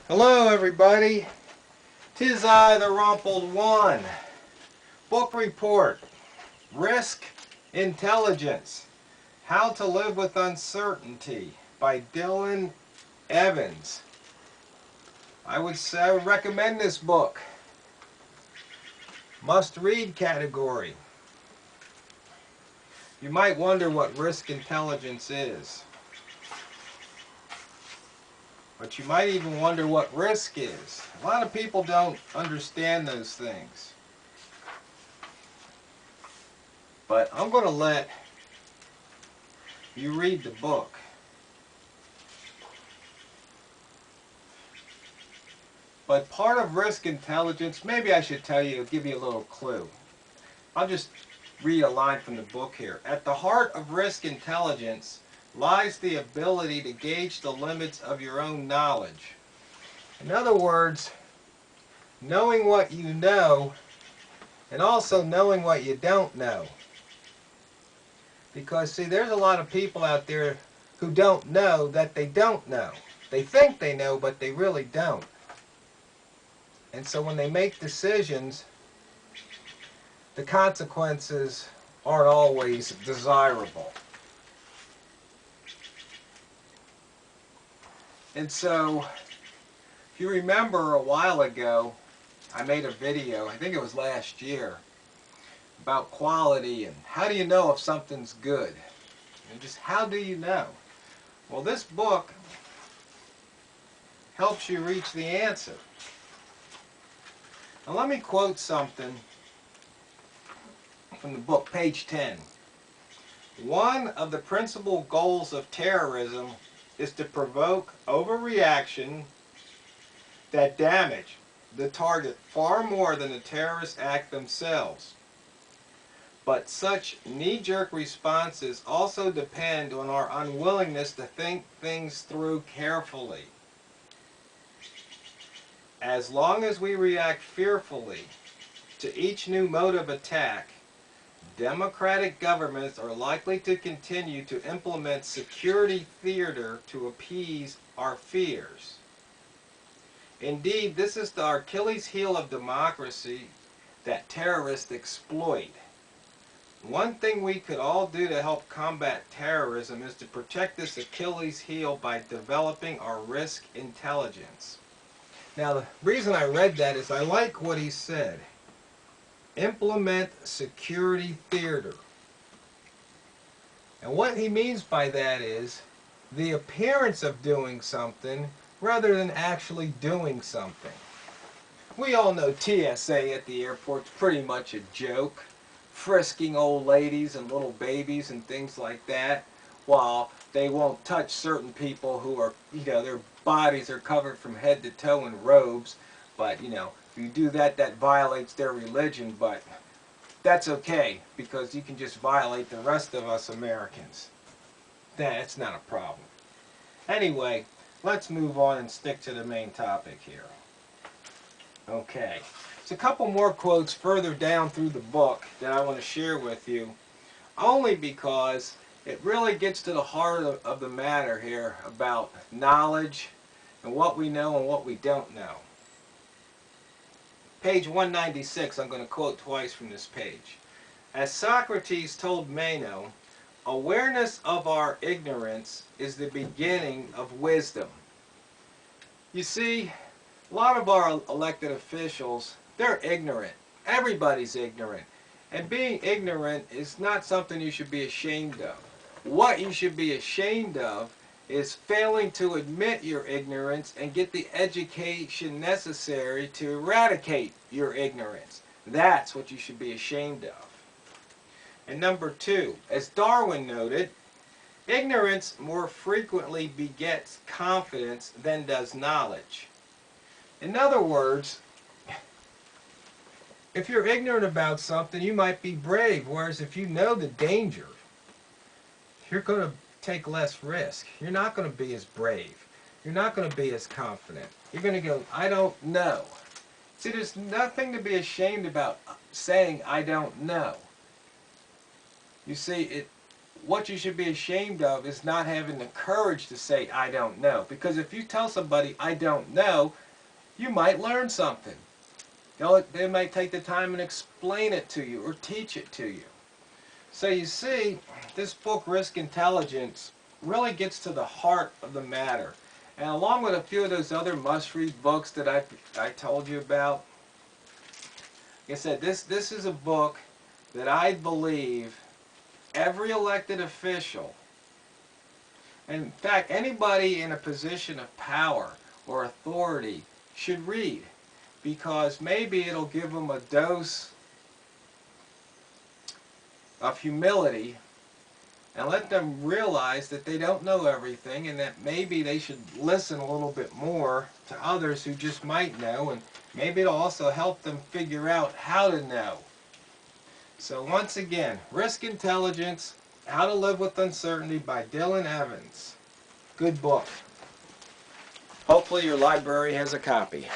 Hello everybody, 'tis I, the Rumpled One. Book report, Risk Intelligence, How to Live with Uncertainty by Dylan Evans. I would recommend this book. Must read category. You might wonder what risk intelligence is. But you might even wonder what risk is. A lot of people don't understand those things. But I'm going to let you read the book. But part of risk intelligence, maybe I should tell you, give you a little clue. I'll just read a line from the book here. At the heart of risk intelligence lies the ability to gauge the limits of your own knowledge. In other words, knowing what you know and also knowing what you don't know. Because, see, there's a lot of people out there who don't know that they don't know. They think they know, but they really don't. And so when they make decisions, the consequences aren't always desirable. And so, if you remember a while ago, I made a video, I think it was last year, about quality and how do you know if something's good? And just how do you know? Well, this book helps you reach the answer. Now let me quote something from the book, page 10. One of the principal goals of terrorism is to provoke overreaction that damage the target far more than the terrorist act themselves. But such knee-jerk responses also depend on our unwillingness to think things through carefully. As long as we react fearfully to each new mode of attack, democratic governments are likely to continue to implement security theater to appease our fears. Indeed, this is the Achilles heel of democracy that terrorists exploit. One thing we could all do to help combat terrorism is to protect this Achilles heel by developing our risk intelligence. Now, the reason I read that is I like what he said. Implement security theater. And what he means by that is the appearance of doing something rather than actually doing something. We all know TSA at the airport's pretty much a joke. Frisking old ladies and little babies and things like that, while they won't touch certain people who are, their bodies are covered from head to toe in robes. But, if you do that, that violates their religion. But that's okay, because you can just violate the rest of us Americans. That's not a problem. Anyway, let's move on and stick to the main topic here. Okay. A couple more quotes further down through the book that I want to share with you, only because it really gets to the heart of the matter here about knowledge and what we know and what we don't know. Page 196, I'm going to quote twice from this page. As Socrates told Meno, awareness of our ignorance is the beginning of wisdom. You see, a lot of our elected officials, they're ignorant. Everybody's ignorant. And being ignorant is not something you should be ashamed of. What you should be ashamed of is failing to admit your ignorance and get the education necessary to eradicate your ignorance. That's what you should be ashamed of. And number two, as Darwin noted, ignorance more frequently begets confidence than does knowledge. In other words, if you're ignorant about something, you might be brave, whereas if you know the danger, you're going to take less risk. You're not going to be as brave. You're not going to be as confident. You're going to go, I don't know. See, there's nothing to be ashamed about saying, I don't know. You see, what you should be ashamed of is not having the courage to say, I don't know. Because if you tell somebody, I don't know, you might learn something. They might take the time and explain it to you or teach it to you. So you see, this book, Risk Intelligence, really gets to the heart of the matter. And along with a few of those other must-read books that I told you about, like I said, this is a book that I believe every elected official, and in fact anybody in a position of power or authority, should read, because maybe it'll give them a dose of humility and let them realize that they don't know everything, and that maybe they should listen a little bit more to others who just might know, and maybe it'll also help them figure out how to know. So once again, Risk Intelligence, How to Live with Uncertainty by Dylan Evans. Good book. Hopefully your library has a copy.